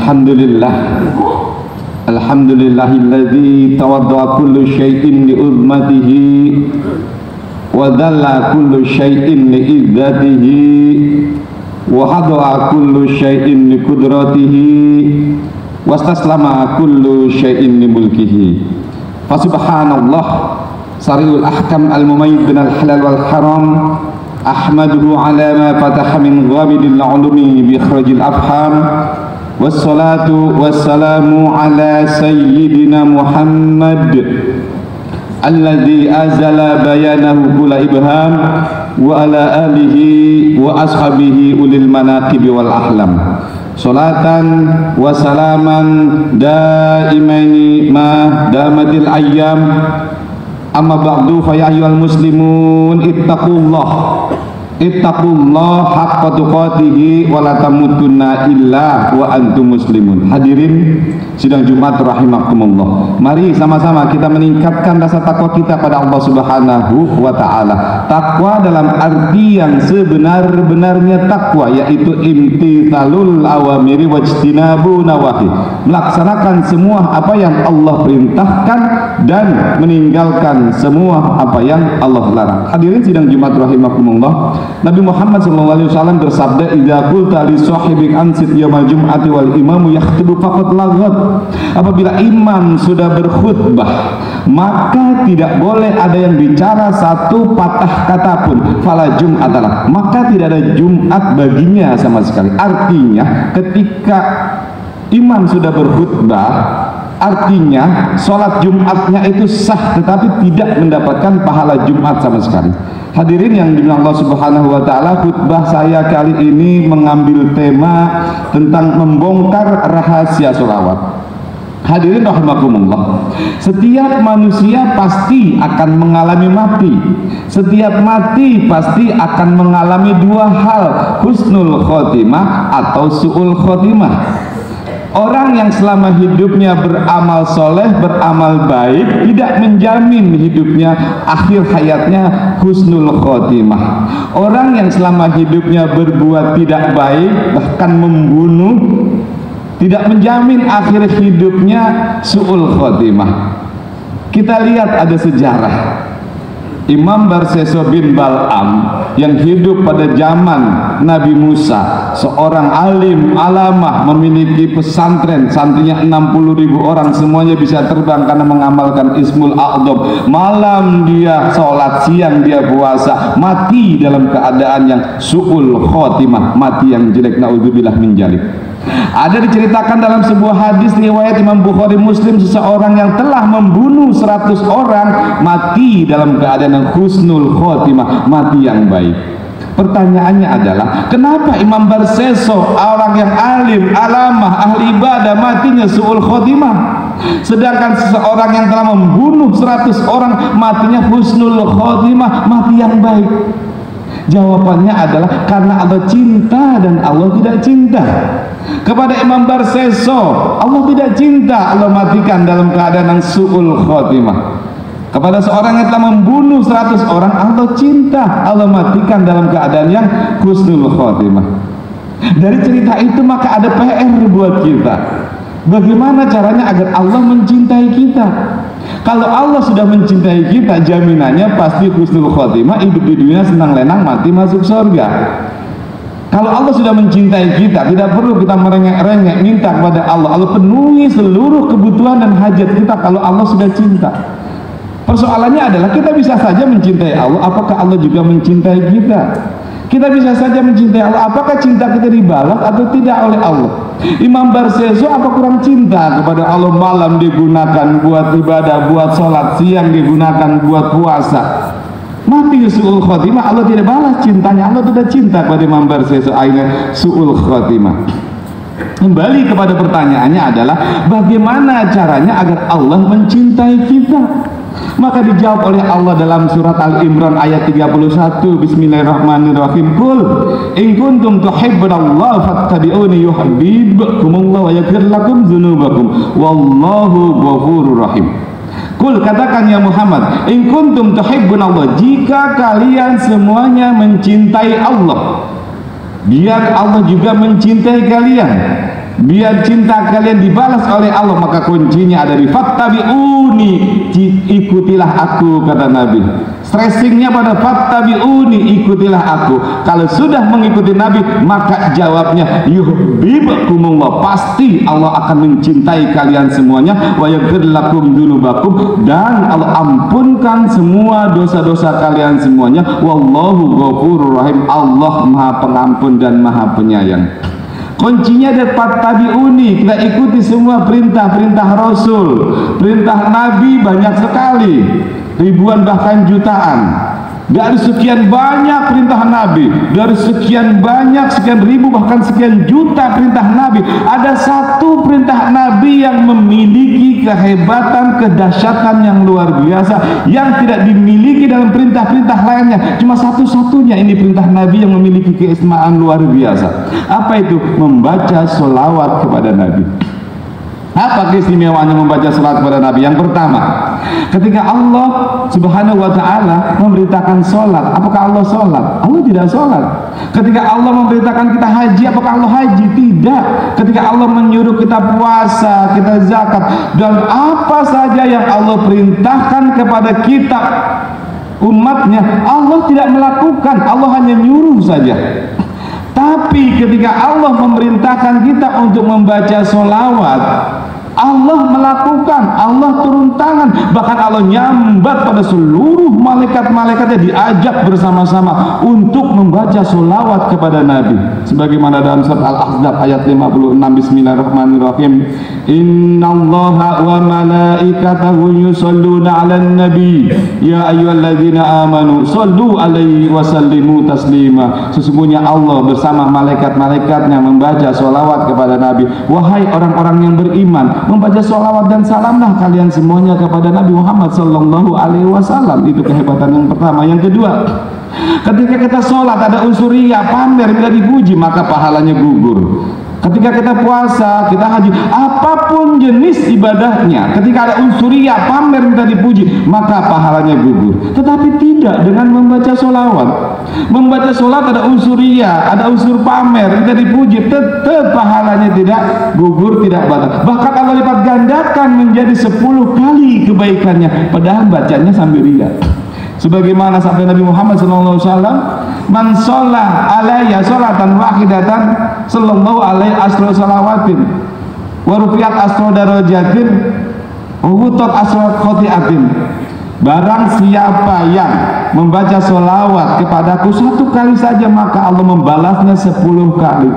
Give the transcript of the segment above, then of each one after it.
Alhamdulillah. Alhamdulillahilladzi tawadda'a kullu syai'in li uzmatihi wa dhalla kullu syai'in li izzatihi wa hada'a kullu syai'in li qudratihi wastaslama kullu syai'in li mulkihi. Fa subhanallah sariul ahkam al-mumayyid binal halal wal haram. Ahmaduhu ala ma fataha min ghamidil ulumi bi ikhrajil afham. Wassalatu wassalamu ala sayyidina Muhammad alladzi azala bayanahu kulla ibham wa ala alihi wa ashabihi ulil manaqib wal ahlam. Salatan wa salaman daimaini ma damatil ayyam. Amma ba'du fa ya ayyuhal muslimun ittaqullah haqqa tuqatih wa la tamutunna illa wa antum muslimun. Hadirin sidang Jumat rahimakumullah. Mari sama-sama kita meningkatkan rasa takwa kita pada Allah Subhanahu wa taala. Takwa dalam arti yang sebenar-benarnya takwa, yaitu imtithalul awamiri wajtinabu nawahi. Melaksanakan semua apa yang Allah perintahkan dan meninggalkan semua apa yang Allah larang. Hadirin sidang Jumat rahimakumullah. Nabi Muhammad SAW bersabda, "Idza qulta li sahibik ansit yaumal jum'ati wal imamu yakhthubu faqad laghat." Apabila imam sudah berkhutbah, maka tidak boleh ada yang bicara satu patah kata pun. Fala jum'atalah, maka tidak ada Jumat baginya sama sekali. Artinya ketika imam sudah berkhutbah, artinya sholat Jumatnya itu sah, tetapi tidak mendapatkan pahala Jumat sama sekali. Hadirin yang dimuliakan Allah Subhanahu wa taala, khutbah saya kali ini mengambil tema tentang membongkar rahasia sholawat. Hadirin rahimakumullah, setiap manusia pasti akan mengalami mati. Setiap mati pasti akan mengalami dua hal, husnul khotimah atau su'ul khotimah. Orang yang selama hidupnya beramal soleh, beramal baik, tidak menjamin hidupnya akhir hayatnya husnul khotimah. Orang yang selama hidupnya berbuat tidak baik, bahkan membunuh, tidak menjamin akhir hidupnya su'ul khotimah. Kita lihat ada sejarah Imam Barseso bin Bal'am yang hidup pada zaman Nabi Musa, seorang alim alamah, memiliki pesantren, santrinya 60.000 orang, semuanya bisa terbang karena mengamalkan Ismul A'dham. Malam dia sholat, siang dia puasa, mati dalam keadaan yang su'ul khotimah, mati yang jelek, naudzubillah min dzalik. Ada diceritakan dalam sebuah hadis riwayat Imam Bukhari Muslim, seseorang yang telah membunuh 100 orang mati dalam keadaan yang husnul khotimah, mati yang baik. Pertanyaannya adalah, kenapa Imam Barseso, orang yang alim, alamah, ahli ibadah, matinya su'ul khotimah, sedangkan seseorang yang telah membunuh 100 orang matinya husnul khotimah, mati yang baik? Jawabannya adalah karena Allah cinta dan Allah tidak cinta. Kepada Imam Barseso, Allah tidak cinta, Allah matikan dalam keadaan yang su'ul khotimah. Kepada seorang yang telah membunuh 100 orang, Allah cinta, Allah matikan dalam keadaan yang husnul khotimah. Dari cerita itu maka ada PR buat kita. Bagaimana caranya agar Allah mencintai kita? Kalau Allah sudah mencintai kita, jaminannya pasti husnul khotimah, hidup di dunia senang lenang, mati masuk surga. Kalau Allah sudah mencintai kita, tidak perlu kita merengek-rengek minta kepada Allah. Allah penuhi seluruh kebutuhan dan hajat kita kalau Allah sudah cinta. Persoalannya adalah kita bisa saja mencintai Allah, apakah Allah juga mencintai kita? Kita bisa saja mencintai Allah, apakah cinta kita dibalas atau tidak oleh Allah? Imam Barseso apa kurang cinta kepada Allah? Malam digunakan buat ibadah, buat sholat, siang digunakan buat puasa, mati su'ul khotimah, Allah tidak balas cintanya. Allah tidak cinta kepada Imam Barseso, akhirnya su'ul khotimah. Kembali kepada pertanyaannya adalah, bagaimana caranya agar Allah mencintai kita? Maka dijawab oleh Allah dalam surat Al-Imran ayat 31, Bismillahirrahmanirrahim. Qul in kuntum tuhibbunallaha fattabi'uni yuhibbukumullah wa yaghfir lakum dzunubakum wallahu ghafurur rahim. Qul, katakan ya Muhammad, in kuntum tuhibbunallah, jika kalian semuanya mencintai Allah, biar Allah juga mencintai kalian. biar cinta kalian dibalas oleh Allah, maka kuncinya ada di fattabi'uni, ikutilah aku, kata Nabi. Stressingnya pada fattabi'uni, ikutilah aku. Kalau sudah mengikuti Nabi, maka jawabnya yuhibbukumullah, pasti Allah akan mencintai kalian semuanya, wa yaghfir lakum dzunubakum, dan Allah ampunkan semua dosa-dosa kalian semuanya, wallahu ghafurur rahim, Allah Maha Pengampun dan Maha Penyayang. Kuncinya ada fattabi'uni, kita ikuti semua perintah-perintah Rasul, perintah Nabi banyak sekali, ribuan bahkan jutaan. Dari sekian banyak perintah Nabi, dari sekian banyak, sekian ribu bahkan sekian juta perintah Nabi, ada satu perintah Nabi yang memiliki kehebatan, kedahsyatan yang luar biasa, yang tidak dimiliki dalam perintah-perintah lainnya. Cuma satu-satunya ini perintah Nabi yang memiliki keistimewaan luar biasa. Apa itu? Membaca sholawat kepada Nabi. Apa keistimewaannya membaca salat kepada Nabi? Yang pertama, ketika Allah Subhanahu wa ta'ala memerintahkan sholat, apakah Allah sholat? Allah tidak sholat. Ketika Allah memerintahkan kita haji, apakah Allah haji? Tidak. Ketika Allah menyuruh kita puasa, kita zakat, dan apa saja yang Allah perintahkan kepada kita umatnya, Allah tidak melakukan, Allah hanya nyuruh saja. Tapi ketika Allah memerintahkan kita untuk membaca sholawat, Allah melakukan, Allah turun tangan, bahkan Allah nyambat pada seluruh malaikat-malaikatnya, diajak bersama-sama untuk membaca sholawat kepada Nabi. Sebagaimana dalam surat Al-Ahzab ayat 56, bismillahirrahmanirrahim, innallaha wa malaikatahu yusholluna 'alan nabi ya ayyuhalladzina amanu shollu 'alaihi wa sallimu taslima. Sesungguhnya Allah bersama malaikat-malaikatnya membaca sholawat kepada Nabi. Wahai orang-orang yang beriman, membaca sholawat dan salamlah kalian semuanya kepada Nabi Muhammad sallallahu alaihi wasallam. Itu kehebatan yang pertama. Yang kedua, ketika kita sholat ada unsur riya, pamer, bila dipuji, maka pahalanya gugur. Ketika kita puasa, kita haji, apapun jenis ibadahnya, ketika ada unsur riya, pamer, minta dipuji, maka pahalanya gugur. Tetapi tidak dengan membaca sholawat. Membaca sholat ada unsur riya, ada unsur pamer, minta dipuji, tetap pahalanya tidak gugur, tidak batal. Bahkan Allah lipat gandakan menjadi 10 kali kebaikannya, padahal bacanya sambil riya. Sebagaimana sabda Nabi Muhammad SAW, man sholla alayya sholatan wahidatan sallallahu alaihi asro salawatin wa rufiat asro darajatin wutot asro khotiatin. Barang siapa yang membaca sholawat kepadaku 1 kali saja, maka Allah membalasnya 10 kali.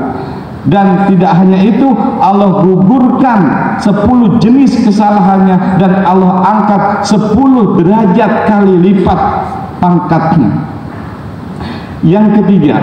Dan tidak hanya itu, Allah gugurkan 10 jenis kesalahannya, dan Allah angkat 10 derajat kali lipat pangkatnya. Yang ketiga,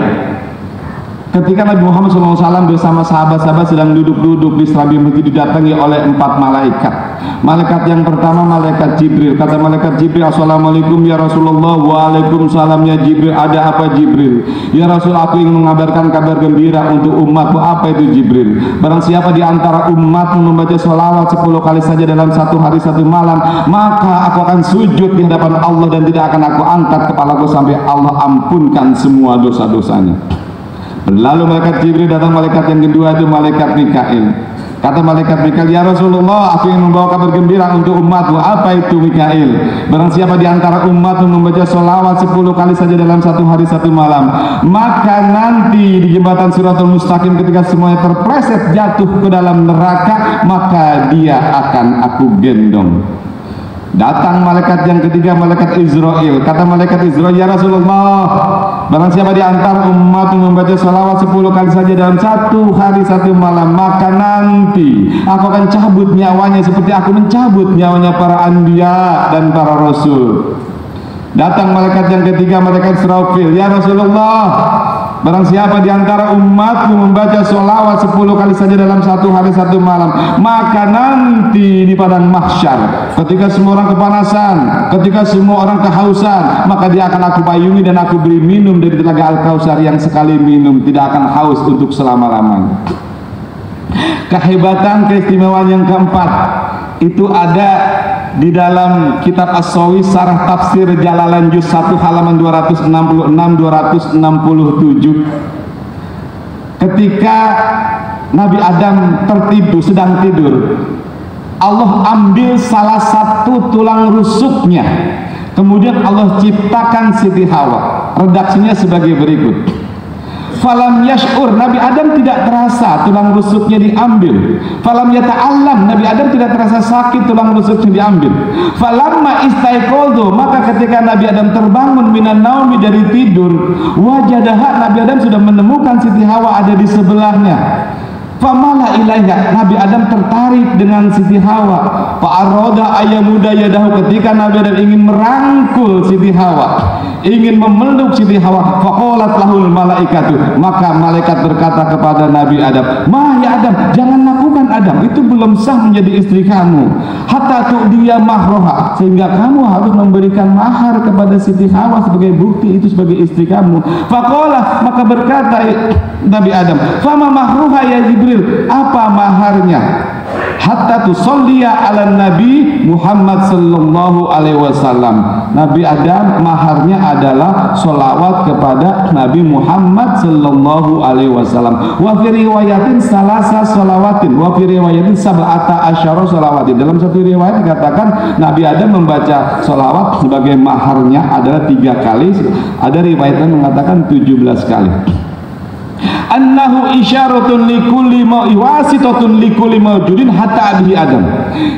ketika Nabi Muhammad SAW bersama sahabat-sahabat sedang duduk-duduk di serambi masjid, didatangi oleh 4 malaikat. Malaikat yang pertama malaikat Jibril. Kata malaikat Jibril, assalamualaikum ya Rasulullah. Waalaikumsalam ya Jibril. Ada apa Jibril? Ya Rasul, aku ingin mengabarkan kabar gembira untuk umatku. Apa itu Jibril? Barang siapa di antara umatmu membaca sholawat 10 kali saja dalam 1 hari 1 malam, maka aku akan sujud di hadapan Allah dan tidak akan aku angkat kepalaku sampai Allah ampunkan semua dosa-dosanya. Berlalu malaikat Jibril, datang malaikat yang kedua, itu malaikat Mikail. Kata malaikat Mikail, ya Rasulullah, aku ingin membawa kabar gembira untuk umatku. Apa itu Mikail? Barang siapa di antara umatmu membaca sholawat 10 kali saja dalam 1 hari 1 malam, maka nanti di jembatan Siratul Mustaqim ketika semuanya terpleset jatuh ke dalam neraka, maka dia akan aku gendong. Datang malaikat yang ketiga, malaikat Israel. Kata malaikat Israel, ya Rasulullah, barang siapa di antara umatmu membaca sholawat 10 kali saja dalam 1 hari 1 malam, maka nanti aku akan cabut nyawanya seperti aku mencabut nyawanya para anbiya dan para rasul. Datang malaikat yang ketiga, malaikat Israfil. Ya Rasulullah, barang siapa di antara umatmu membaca sholawat 10 kali saja dalam 1 hari 1 malam, maka nanti di padang mahsyar, ketika semua orang kepanasan, ketika semua orang kehausan, maka dia akan aku payungi dan aku beri minum dari telaga Al-Kautsar yang sekali minum tidak akan haus untuk selama-lamanya. Kehebatan, keistimewaan yang keempat itu ada di dalam kitab As-Sawi Sarah Tafsir Jalalain Juz 1 halaman 266-267. Ketika Nabi Adam tertidur, sedang tidur, Allah ambil salah satu tulang rusuknya, kemudian Allah ciptakan Siti Hawa. Redaksinya sebagai berikut: falam yash'ur, Nabi Adam tidak terasa tulang rusuknya diambil. Falam yata'allam, Nabi Adam tidak terasa sakit tulang rusuknya diambil. Falamma istaiqadha, maka ketika Nabi Adam terbangun minan naumi, dari tidur, wajadaha, Nabi Adam sudah menemukan Siti Hawa ada di sebelahnya. Famala ilaiha, Nabi Adam tertarik dengan Siti Hawa. Fa'aroda ayamuda yadahu, ketika Nabi Adam ingin merangkul Siti Hawa, ingin memeluk Siti Hawa, faqalat lahul malaikatu, maka malaikat berkata kepada Nabi Adam, "Ma ya Adam, jangan lakukan Adam, itu belum sah menjadi istri kamu. Hatta tu'diya mahroha, sehingga kamu harus memberikan mahar kepada Siti Hawa sebagai bukti itu sebagai istri kamu." Faqala, maka berkata Nabi Adam, "Fama mahruha ya Jibril, apa maharnya?" Hatta tusalliya ala Nabi Muhammad sallallahu alaihi wasallam. Nabi Adam maharnya adalah sholawat kepada Nabi Muhammad sallallahu alaihi wasallam. Wa fi riwayatin salasa sholawatin, wa fi riwayatin sab'ata asyara sholawatin. Dalam satu riwayat dikatakan Nabi Adam membaca sholawat sebagai maharnya adalah 3 kali. Ada riwayat yang mengatakan 17 kali. Annahu isyaratun likulli wasitotun likulli mawjudin hatta abihi Adam.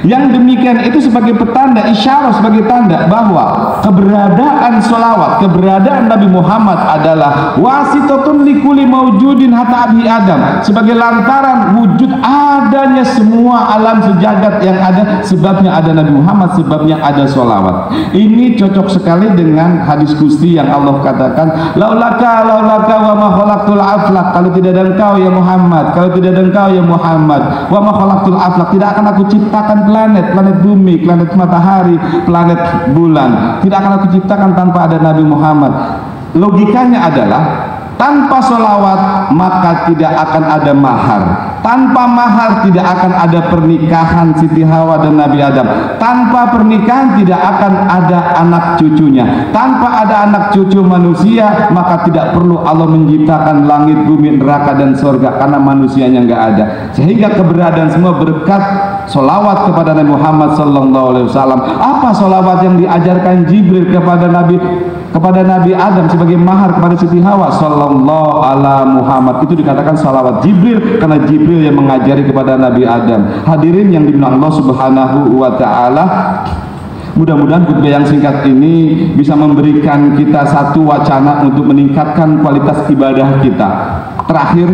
Yang demikian itu sebagai petanda, isyarat, sebagai tanda bahwa keberadaan sholawat, keberadaan Nabi Muhammad adalah wasitotun likulli mawjudin hatta abihi Adam, sebagai lantaran wujud adanya semua alam sejagat yang ada, sebabnya ada Nabi Muhammad, sebabnya ada sholawat. Ini cocok sekali dengan hadis Qudsi yang Allah katakan, laulaka wa ma khalaqtul aflaq, kalau tidak ada engkau ya Muhammad, kalau tidak ada engkau ya Muhammad, wa ma khalaqtul aflaq, tidak akan aku ciptakan planet bumi, planet matahari, planet bulan, tidak akan aku ciptakan tanpa ada Nabi Muhammad. Logikanya adalah tanpa sholawat maka tidak akan ada mahar, tanpa mahar tidak akan ada pernikahan Siti Hawa dan Nabi Adam, tanpa pernikahan tidak akan ada anak cucunya, tanpa ada anak cucu manusia maka tidak perlu Allah menciptakan langit, bumi, neraka dan surga, karena manusianya nggak ada. Sehingga keberadaan semua berkat sholawat kepada Nabi Muhammad sallallahu alaihi wasallam. Apa sholawat yang diajarkan Jibril kepada Nabi Adam sebagai mahar kepada Siti Hawa? Sallallahu ala Muhammad, itu dikatakan sholawat Jibril karena Jibril yang mengajari kepada Nabi Adam. Hadirin yang dimuliakan Allah Subhanahu wa taala, mudah-mudahan khutbah yang singkat ini bisa memberikan kita satu wacana untuk meningkatkan kualitas ibadah kita. Terakhir,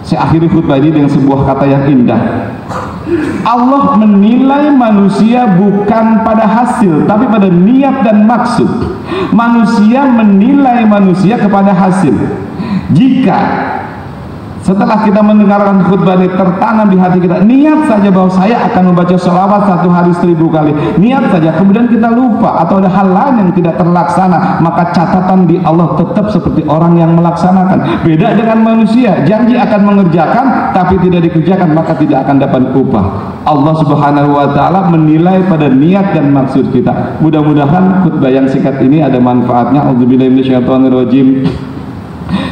saya akhiri khutbah ini dengan sebuah kata yang indah. Allah menilai manusia bukan pada hasil, tapi pada niat dan maksud. Manusia menilai manusia kepada hasil. Jika setelah kita mendengarkan khutbah ini tertanam di hati kita, niat saja bahwa saya akan membaca sholawat 1 hari 1000 kali, niat saja, kemudian kita lupa atau ada hal lain yang tidak terlaksana, maka catatan di Allah tetap seperti orang yang melaksanakan. Beda dengan manusia, janji akan mengerjakan tapi tidak dikerjakan, maka tidak akan dapat upah. Allah Subhanahu wa taala menilai pada niat dan maksud kita. Mudah-mudahan khutbah yang singkat ini ada manfaatnya. Auzubillahi minasyaitonirrajim.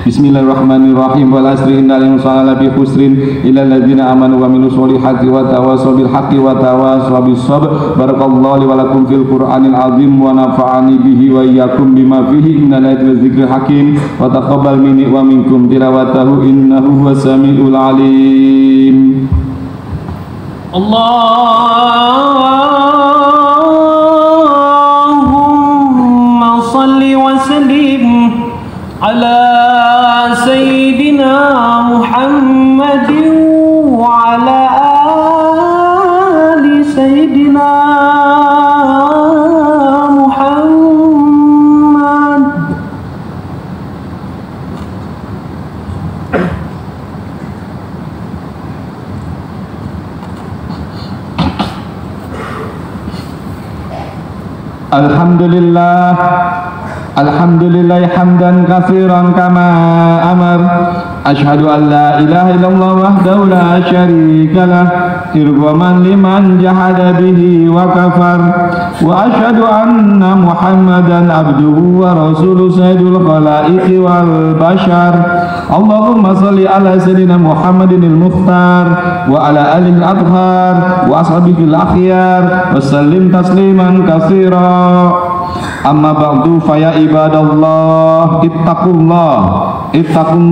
Bismillahirrahmanirrahim. Wal asri innal insana lafi khusrin illa alladziina aamanu wa amilus solihati wa tawassaw bil haqqi wa tawassaw bis sabr. Barakallahu li wa lakum fil Qur'anil azim wa nafa'ani bihi wa iyyakum bima fihi innal dzikril hakim wa taqabbal minni wa minkum tilawatahu innahu huwas samiul alim. Allahumma salli wa sallim ala Sayyidina Muhammadin wa ala ali Sayyidina Muhammad. Alhamdulillah, alhamdulillah hamdan katsiran kama amar Asyhadu an la ilaha illallah wahdahu la syarika lah irghaman liman jahada bihi wa kafar wa asyhadu anna Muhammadan abduhu wa rasuluhu sayyidul khalaiqi wal bashar. Allahumma salli ala sayyidina Muhammadin al-mukhtar wa ala alihi al-adhar wa ashabihi al-akhyar wa sallim tasliman katsira. Amma ba'du fa ya ibadallah ittaqullah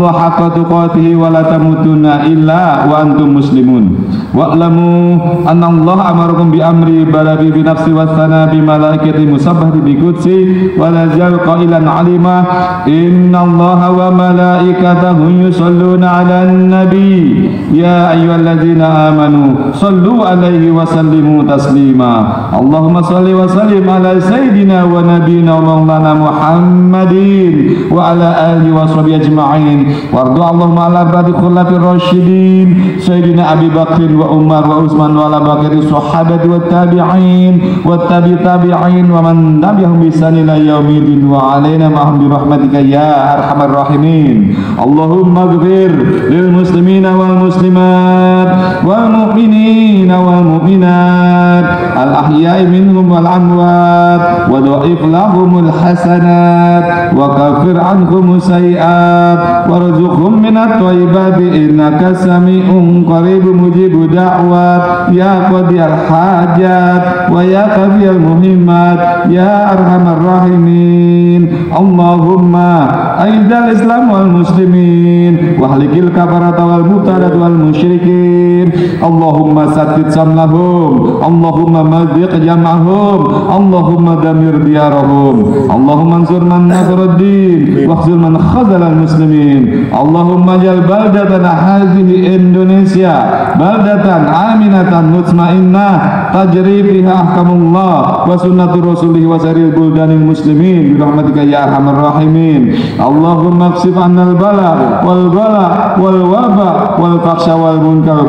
haqqa tuqatih wa la tamutunna illa wa antum muslimun wa'lamu anna Allah amarakum bi amri balabi bi nafsi wa thana bi malaikati musabbahati bi qudsi wa la zal qailan alima inna Allah wa malaikatahu yusalluna 'alan nabi ya ayyuhalladzina amanu sallu 'alaihi wa sallimu taslima. Allahumma salli wa sallim ala sayyidina wa nabiyina wa maulana Muhammadin wa ala alihi wa sahbihi ajma'in wardu Allahumma ala ba'di khulafir rasyidin sayyidina Abi Bakr wa Umar wa Utsman wa ala baqi sahabati wa tabi'in wa tabi'in wa man tabi'ahum bi ihsan ila yaumil wa alaina ma'hum bi rahmatika ya arhamar rahimin. Allahumma ighfir lil muslimina wal muslimat wal mu'minina wal mu'minat al ahya'i minhum wal amwat wa dha'if lahumul hasanat wa kafir anhum sayi'at warzuqhum minat thayyibati innaka sami'un qaribun mujibud da'wat ya qadiyal hajat wa ya qadiyal muhimmat ya arhamar rahimin. Allahumma aidal islam wal muslimin wa halikil kafarata wal mutadat wal musyrikin. Allahumma saddid samlahum Allahumma mazziq jam'ahum Allahumma damir diyarahum Allahumma ansur man nasruddin wakhzul man khazal al muslimin. Allahumma jal baldatana hadhihi Indonesia baldatan aminatan mutmainnah tajri fiha ahkamullah wa sunnatu rasulih wa saril buldanil muslimin bi rahmatika ya arhamar rahimin. Allahumma ksif annal bala wal ghala wal waba wal fakhsha wal munkar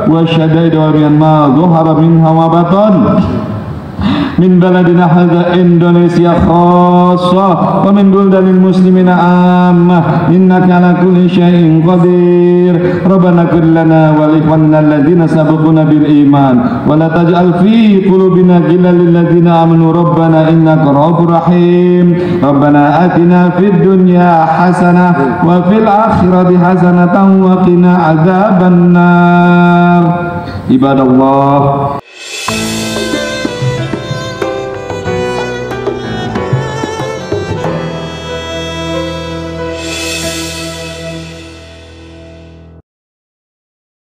wa syadaid wal ma dhahara minha wa batan min baladina hadza Indonesia khassa wa min buldanil muslimina ammah innaka ala kulli syai'in qadir. Rabbana qul lana wa li ikhwanina alladhina sabaquna bil iman wa la taj'al fi qulubina ghillan lil ladzina amanu rabbana innaka ra'ufur rahim. Rabbana atina fid dunya hasanah wa fil akhirati hasanatan wa qina adzabannar. Ibadallah